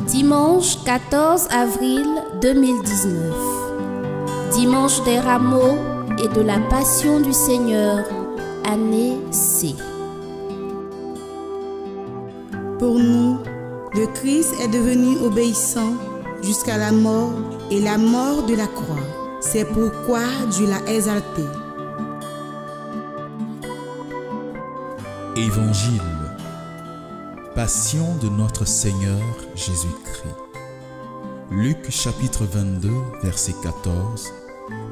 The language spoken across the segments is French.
Dimanche 14 avril 2019. Dimanche des Rameaux et de la Passion du Seigneur, année C. Pour nous, le Christ est devenu obéissant jusqu'à la mort et la mort de la croix. C'est pourquoi Dieu l'a exalté. Évangile. Passion de notre Seigneur Jésus-Christ. Luc chapitre 22, verset 14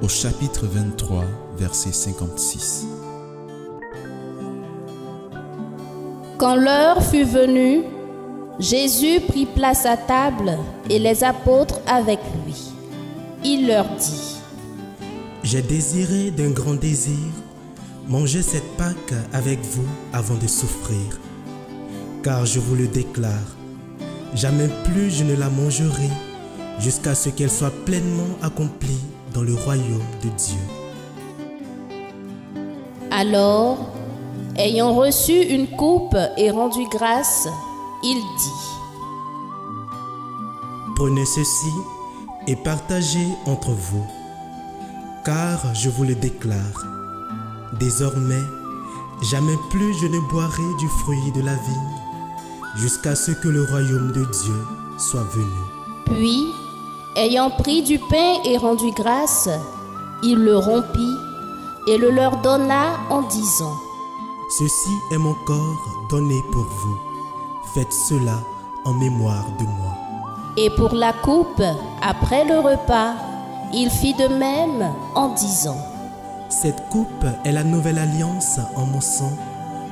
au chapitre 23, verset 56. Quand l'heure fut venue, Jésus prit place à table et les apôtres avec lui. Il leur dit: J'ai désiré d'un grand désir manger cette Pâque avec vous avant de souffrir. Car je vous le déclare, jamais plus je ne la mangerai jusqu'à ce qu'elle soit pleinement accomplie dans le royaume de Dieu. Alors, ayant reçu une coupe et rendu grâce, il dit: Prenez ceci et partagez entre vous, car je vous le déclare, désormais, jamais plus je ne boirai du fruit de la vigne, jusqu'à ce que le royaume de Dieu soit venu. Puis, ayant pris du pain et rendu grâce, il le rompit et le leur donna en disant: Ceci est mon corps donné pour vous. Faites cela en mémoire de moi. Et pour la coupe, après le repas, il fit de même en disant: Cette coupe est la nouvelle alliance en mon sang,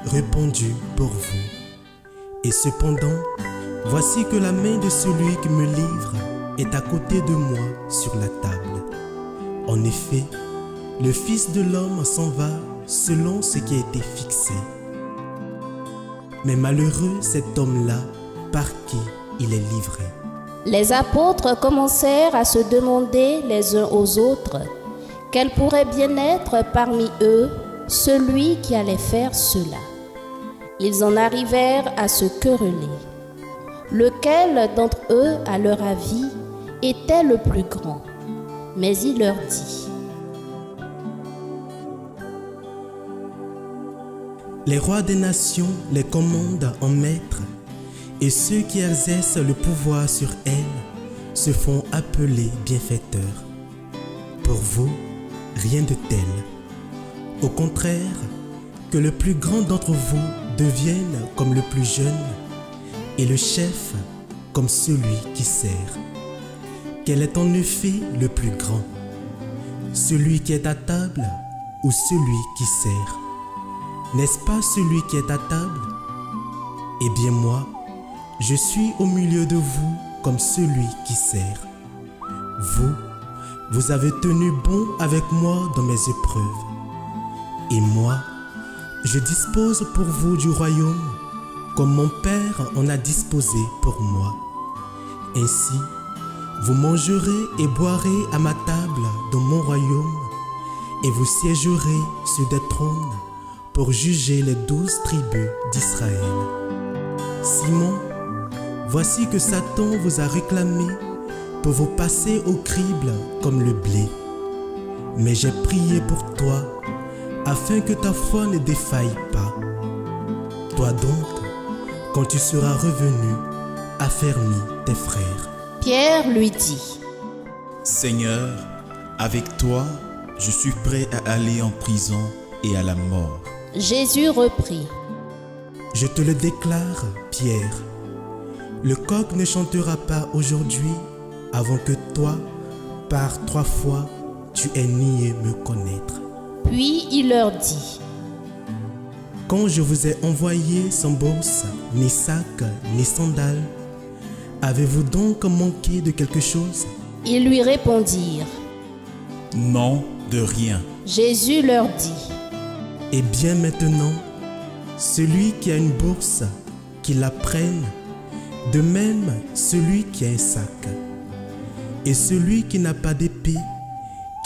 répandue pour vous. Et cependant, voici que la main de celui qui me livre est à côté de moi sur la table. En effet, le Fils de l'homme s'en va selon ce qui a été fixé. Mais malheureux cet homme-là par qui il est livré. Les apôtres commencèrent à se demander les uns aux autres quel pourrait bien être parmi eux celui qui allait faire cela. Ils en arrivèrent à se quereller. Lequel d'entre eux, à leur avis, était le plus grand? Mais il leur dit: Les rois des nations les commandent en maîtres, et ceux qui exercent le pouvoir sur elles se font appeler bienfaiteurs. Pour vous, rien de tel. Au contraire, que le plus grand d'entre vous devienne comme le plus jeune, et le chef comme celui qui sert. Quel est en effet le plus grand? Celui qui est à table ou celui qui sert? N'est-ce pas celui qui est à table? Eh bien moi, je suis au milieu de vous comme celui qui sert. Vous avez tenu bon avec moi dans mes épreuves. Et moi, je dispose pour vous du royaume, comme mon Père en a disposé pour moi. Ainsi, vous mangerez et boirez à ma table dans mon royaume, et vous siégerez sur des trônes pour juger les 12 tribus d'Israël. Simon, voici que Satan vous a réclamé pour vous passer au crible comme le blé. Mais j'ai prié pour toi, afin que ta foi ne défaille pas. Toi donc, quand tu seras revenu, affermis tes frères. Pierre lui dit: Seigneur, avec toi, je suis prêt à aller en prison et à la mort. Jésus reprit: Je te le déclare, Pierre, le coq ne chantera pas aujourd'hui avant que toi, par 3 fois, tu aies nié me connaître. Puis il leur dit: Quand je vous ai envoyé sans bourse, ni sac, ni sandales, avez-vous donc manqué de quelque chose? Ils lui répondirent: Non, de rien. Jésus leur dit: Eh bien maintenant, celui qui a une bourse, qu'il la prenne, de même celui qui a un sac. Et celui qui n'a pas d'épée,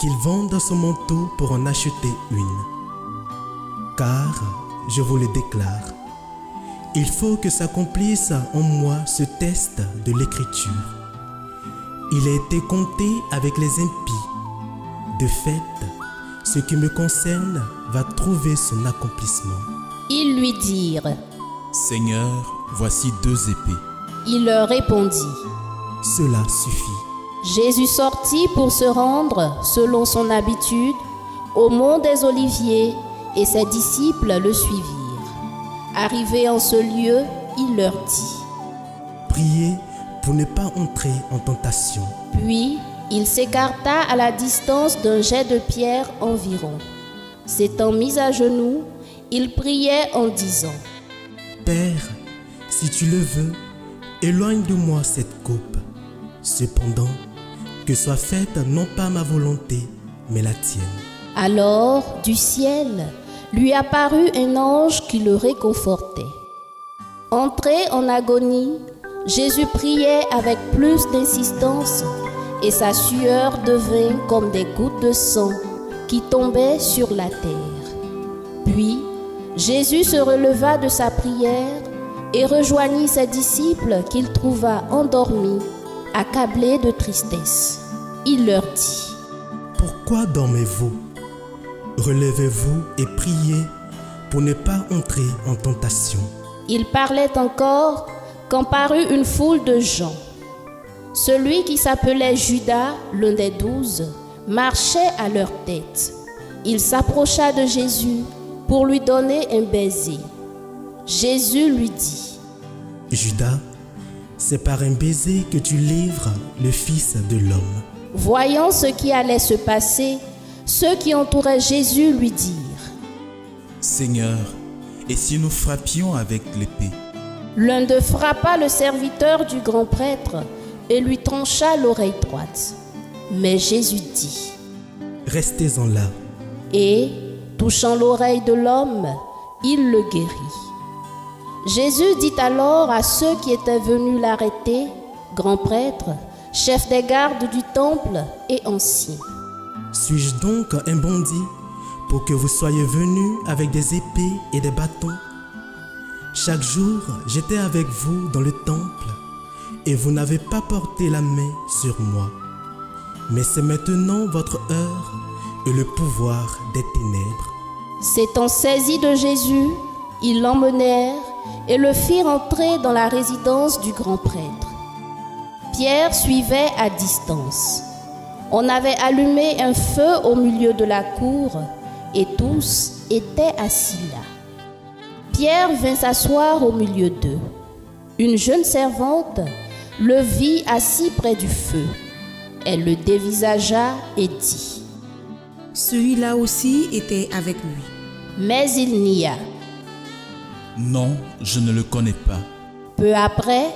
qu'il vende son manteau pour en acheter une. Car, je vous le déclare, Il faut que s'accomplisse en moi ce test de l'Écriture. Il a été compté avec les impies. De fait, ce qui me concerne va trouver son accomplissement. Ils lui dirent. Seigneur, voici 2 épées. Il leur répondit. Cela suffit. Jésus sortit pour se rendre, selon son habitude, au mont des Oliviers, et ses disciples le suivirent. Arrivé en ce lieu, il leur dit. Priez pour ne pas entrer en tentation. Puis, il s'écarta à la distance d'un jet de pierre environ. S'étant mis à genoux, il priait en disant. Père, si tu le veux, éloigne de moi cette coupe. Cependant, que soit faite non pas ma volonté, mais la tienne. Alors, du ciel, lui apparut un ange qui le réconfortait. Entré en agonie, Jésus priait avec plus d'insistance et sa sueur devint comme des gouttes de sang qui tombaient sur la terre. Puis, Jésus se releva de sa prière et rejoignit ses disciples qu'il trouva endormis, accablés de tristesse. Il leur dit. Pourquoi dormez-vous? Relevez-vous et priez pour ne pas entrer en tentation. Il parlait encore quand parut une foule de gens. Celui qui s'appelait Judas, l'un des 12, marchait à leur tête. Il s'approcha de Jésus pour lui donner un baiser. Jésus lui dit. Judas, c'est par un baiser que tu livres le Fils de l'homme. Voyant ce qui allait se passer, ceux qui entouraient Jésus lui dirent. Seigneur, et si nous frappions avec l'épée? L'un d'eux frappa le serviteur du grand prêtre et lui trancha l'oreille droite. Mais Jésus dit. Restez-en là. Et, touchant l'oreille de l'homme, il le guérit. Jésus dit alors à ceux qui étaient venus l'arrêter, grand prêtre, chef des gardes du temple et anciens. Suis-je donc un bandit pour que vous soyez venus avec des épées et des bâtons? Chaque jour, j'étais avec vous dans le temple et vous n'avez pas porté la main sur moi. Mais c'est maintenant votre heure et le pouvoir des ténèbres. S'étant saisis de Jésus, ils l'emmenèrent et le firent entrer dans la résidence du grand prêtre. Pierre suivait à distance. On avait allumé un feu au milieu de la cour et tous étaient assis là. Pierre vint s'asseoir au milieu d'eux. Une jeune servante le vit assis près du feu. Elle le dévisagea et dit. Celui-là aussi était avec lui. Mais il nia. Non, je ne le connais pas. Peu après,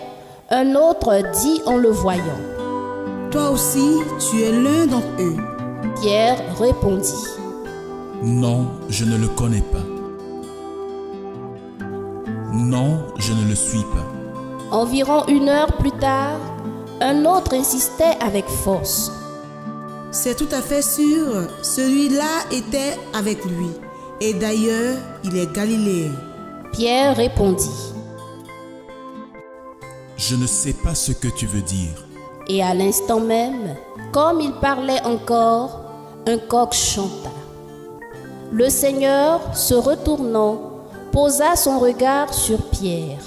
un autre dit en le voyant. Toi aussi, tu es l'un d'entre eux. Pierre répondit. Non, je ne le connais pas. Non, je ne le suis pas. Environ 1 heure plus tard, un autre insistait avec force. C'est tout à fait sûr, celui-là était avec lui. Et d'ailleurs, il est galiléen. Pierre répondit. Je ne sais pas ce que tu veux dire. Et à l'instant même, comme il parlait encore, un coq chanta. Le Seigneur, se retournant, posa son regard sur Pierre.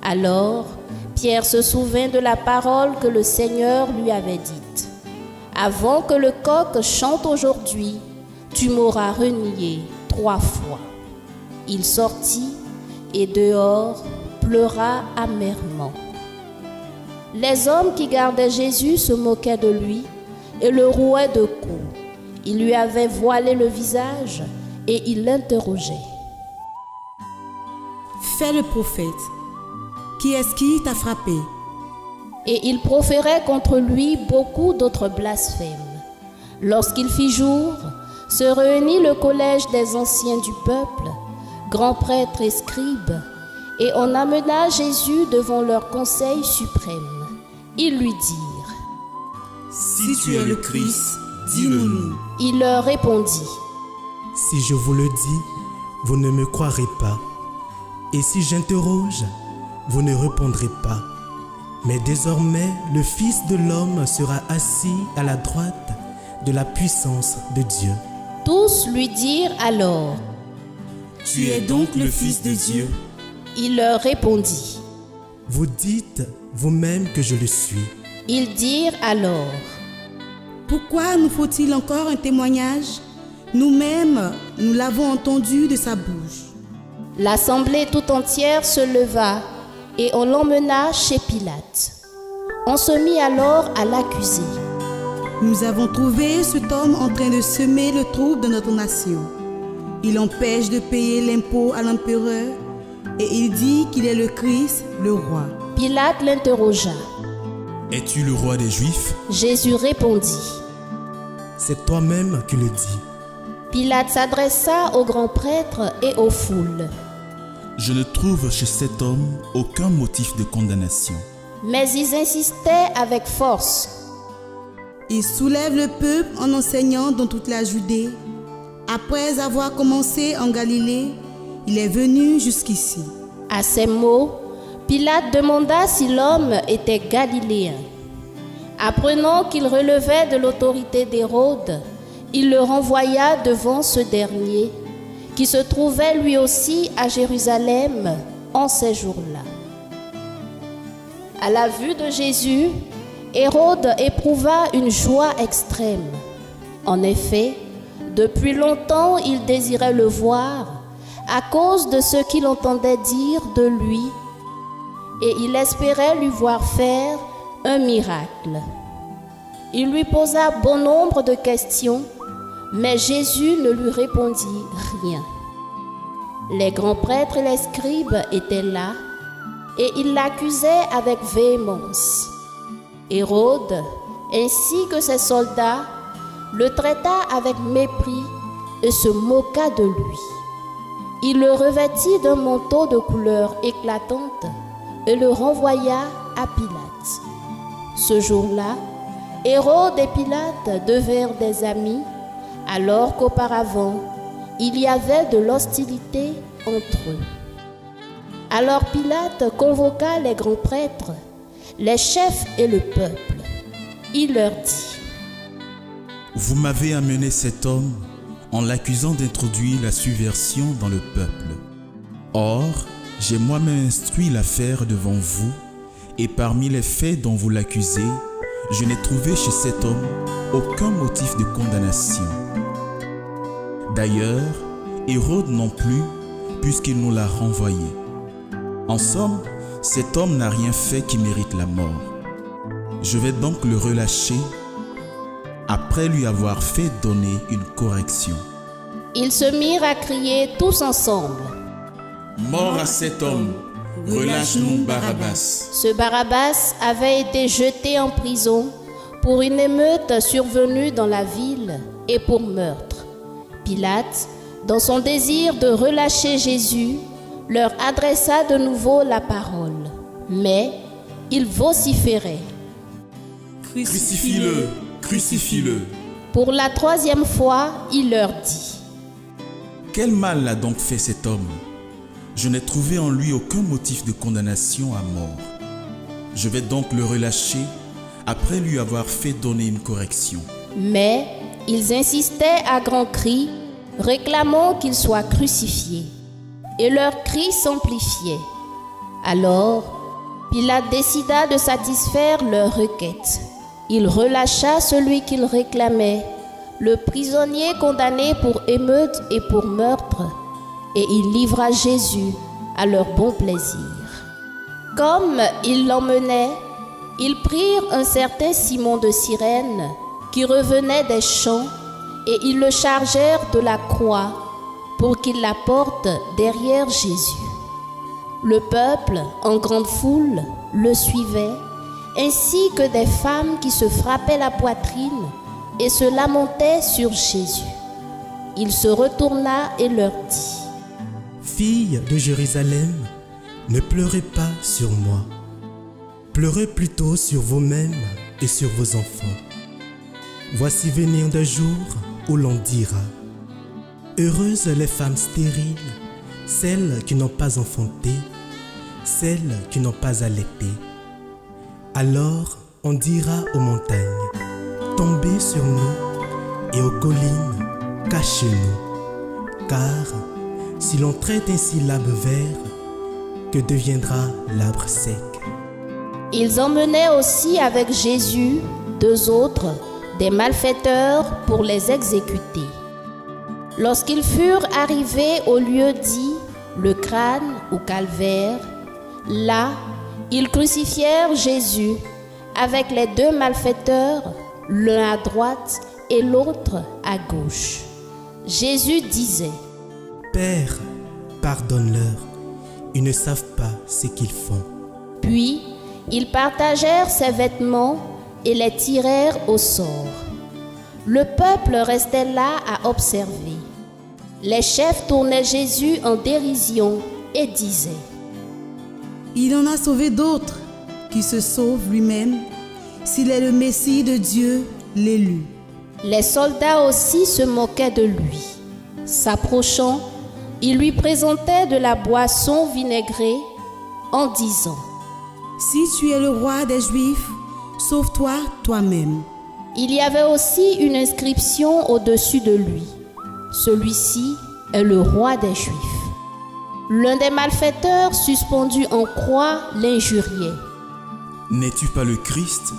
Alors, Pierre se souvint de la parole que le Seigneur lui avait dite. Avant que le coq chante aujourd'hui, tu m'auras renié 3 fois. Il sortit et dehors pleura amèrement. Les hommes qui gardaient Jésus se moquaient de lui et le rouaient de coups. Ils lui avaient voilé le visage et ils l'interrogeaient. Fais le prophète. Qui est-ce qui t'a frappé? Et ils proféraient contre lui beaucoup d'autres blasphèmes. Lorsqu'il fit jour, se réunit le collège des anciens du peuple, grands prêtres et scribes, et on amena Jésus devant leur conseil suprême. Ils lui dirent. Si tu es le Christ, dis-le-nous. Il leur répondit. Si je vous le dis, vous ne me croirez pas. Et si j'interroge, vous ne répondrez pas. Mais désormais, le Fils de l'homme sera assis à la droite de la puissance de Dieu. » Tous lui dirent alors. Tu es donc le Fils de Dieu. Il leur répondit. Vous dites vous-même que je le suis. Ils dirent alors. Pourquoi nous faut-il encore un témoignage? Nous-mêmes, nous l'avons entendu de sa bouche. L'assemblée tout entière se leva et on l'emmena chez Pilate. On se mit alors à l'accuser. Nous avons trouvé cet homme en train de semer le trouble de notre nation. Il empêche de payer l'impôt à l'empereur et il dit qu'il est le Christ, le roi. Pilate l'interrogea. Es-tu le roi des Juifs? Jésus répondit. C'est toi-même qui le dis. Pilate s'adressa aux grands prêtres et aux foules. Je ne trouve chez cet homme aucun motif de condamnation. Mais ils insistaient avec force. Il soulève le peuple en enseignant dans toute la Judée. Après avoir commencé en Galilée, il est venu jusqu'ici. À ces mots, Pilate demanda si l'homme était galiléen. Apprenant qu'il relevait de l'autorité d'Hérode, il le renvoya devant ce dernier, qui se trouvait lui aussi à Jérusalem en ces jours-là. À la vue de Jésus, Hérode éprouva une joie extrême. En effet, depuis longtemps il désirait le voir à cause de ce qu'il entendait dire de lui, et il espérait lui voir faire un miracle. Il lui posa bon nombre de questions, mais Jésus ne lui répondit rien. Les grands prêtres et les scribes étaient là, et ils l'accusaient avec véhémence. Hérode, ainsi que ses soldats, le traita avec mépris et se moqua de lui. Il le revêtit d'un manteau de couleur éclatante et le renvoya à Pilate. Ce jour-là, Hérode et Pilate devinrent des amis, alors qu'auparavant, il y avait de l'hostilité entre eux. Alors Pilate convoqua les grands prêtres, les chefs et le peuple. Il leur dit: Vous m'avez amené cet homme en l'accusant d'introduire la subversion dans le peuple. Or, j'ai moi-même instruit l'affaire devant vous, et parmi les faits dont vous l'accusez, je n'ai trouvé chez cet homme aucun motif de condamnation. D'ailleurs, Hérode non plus, puisqu'il nous l'a renvoyé. En somme, cet homme n'a rien fait qui mérite la mort. Je vais donc le relâcher après lui avoir fait donner une correction. Ils se mirent à crier tous ensemble: Mort à cet homme, relâche-nous Barabbas. Ce Barabbas avait été jeté en prison pour une émeute survenue dans la ville et pour meurtre. Pilate, dans son désir de relâcher Jésus, leur adressa de nouveau la parole. Mais ils vociféraient: Crucifie-le, crucifie-le. Pour la troisième fois, il leur dit: Quel mal a donc fait cet homme? Je n'ai trouvé en lui aucun motif de condamnation à mort. Je vais donc le relâcher après lui avoir fait donner une correction. Mais ils insistaient à grands cris, réclamant qu'il soit crucifié. Et leurs cris s'amplifiaient. Alors, Pilate décida de satisfaire leur requête. Il relâcha celui qu'il réclamait, le prisonnier condamné pour émeute et pour meurtre, et il livra Jésus à leur bon plaisir. Comme ils l'emmenaient, ils prirent un certain Simon de Cyrène qui revenait des champs, et ils le chargèrent de la croix pour qu'il la porte derrière Jésus. Le peuple, en grande foule, le suivait, ainsi que des femmes qui se frappaient la poitrine et se lamentaient sur Jésus. Il se retourna et leur dit: Filles de Jérusalem, ne pleurez pas sur moi. Pleurez plutôt sur vous-mêmes et sur vos enfants. Voici venir des jours où l'on dira: Heureuses les femmes stériles celles qui n'ont pas enfanté, celles qui n'ont pas allaité. Alors on dira aux montagnes, tombez sur nous, et aux collines, cachez-nous. Car si l'on traite ainsi l'arbre vert, que deviendra l'arbre sec? Ils emmenaient aussi avec Jésus 2 autres, des malfaiteurs, pour les exécuter. Lorsqu'ils furent arrivés au lieu dit, le crâne ou calvaire, là, ils crucifièrent Jésus avec les 2 malfaiteurs, l'un à droite et l'autre à gauche. Jésus disait, Père, pardonne-leur, ils ne savent pas ce qu'ils font. Puis, ils partagèrent ses vêtements et les tirèrent au sort. Le peuple restait là à observer. Les chefs tournaient Jésus en dérision et disaient, Il en a sauvé d'autres, qui se sauve lui-même, s'il est le Messie de Dieu, l'élu. Les soldats aussi se moquaient de lui. S'approchant, ils lui présentaient de la boisson vinaigrée en disant, Si tu es le roi des Juifs, sauve-toi toi-même. Il y avait aussi une inscription au-dessus de lui. Celui-ci est le roi des Juifs. L'un des malfaiteurs suspendu en croix l'injuriait. N'es-tu pas le Christ?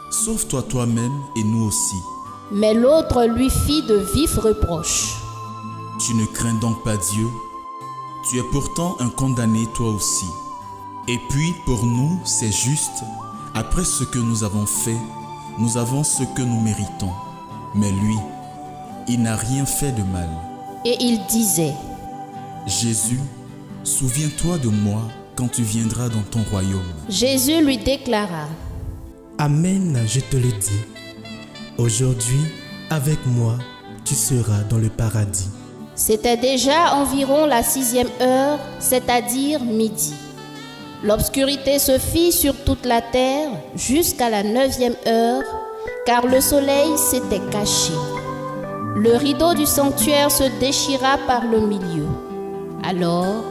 Sauve-toi toi-même et nous aussi. Mais l'autre lui fit de vifs reproches. Tu ne crains donc pas Dieu? Tu es pourtant un condamné toi aussi. Et puis pour nous, c'est juste. Après ce que nous avons fait, nous avons ce que nous méritons. Mais lui, il n'a rien fait de mal. Et il disait, Jésus, souviens-toi de moi quand tu viendras dans ton royaume. Jésus lui déclara, Amen, je te le dis. Aujourd'hui, avec moi, tu seras dans le paradis. C'était déjà environ la 6e heure, c'est-à-dire midi. L'obscurité se fit sur toute la terre jusqu'à la 9e heure, car le soleil s'était caché. Le rideau du sanctuaire se déchira par le milieu. Alors,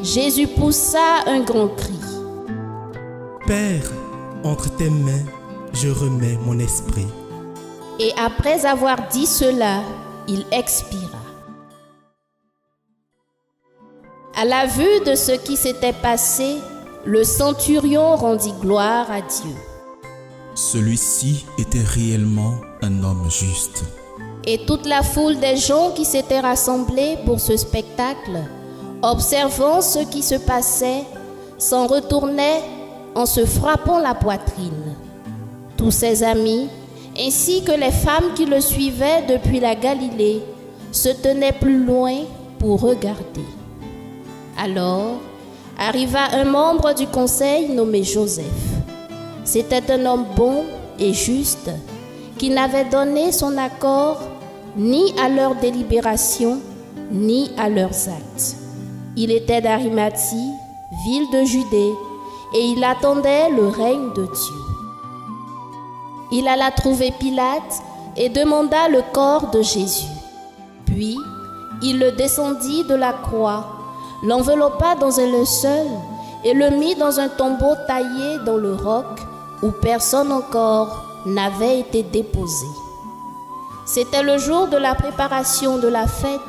Jésus poussa un grand cri. Père, entre tes mains, je remets mon esprit. Et après avoir dit cela, il expira. À la vue de ce qui s'était passé, le centurion rendit gloire à Dieu. Celui-ci était réellement un homme juste. Et toute la foule des gens qui s'étaient rassemblés pour ce spectacle, observant ce qui se passait, s'en retournaient en se frappant la poitrine. Tous ses amis, ainsi que les femmes qui le suivaient depuis la Galilée, se tenaient plus loin pour regarder. Alors, arriva un membre du conseil nommé Joseph. C'était un homme bon et juste qui n'avait donné son accord ni à leur délibération ni à leurs actes. Il était d'Arimathie, ville de Judée, et il attendait le règne de Dieu. Il alla trouver Pilate et demanda le corps de Jésus. Puis, il le descendit de la croix, l'enveloppa dans un linceul et le mit dans un tombeau taillé dans le roc où personne encore n'avait été déposé. C'était le jour de la préparation de la fête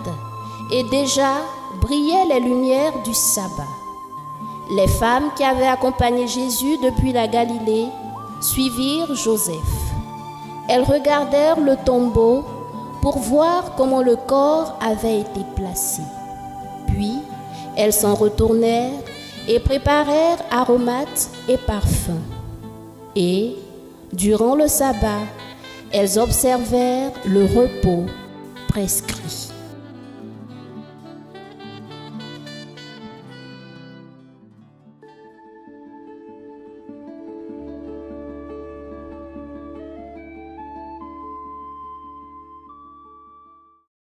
et déjà brillaient les lumières du sabbat. Les femmes qui avaient accompagné Jésus depuis la Galilée suivirent Joseph. Elles regardèrent le tombeau pour voir comment le corps avait été placé. Puis, elles s'en retournèrent et préparèrent aromates et parfums. Et, durant le sabbat, elles observèrent le repos prescrit.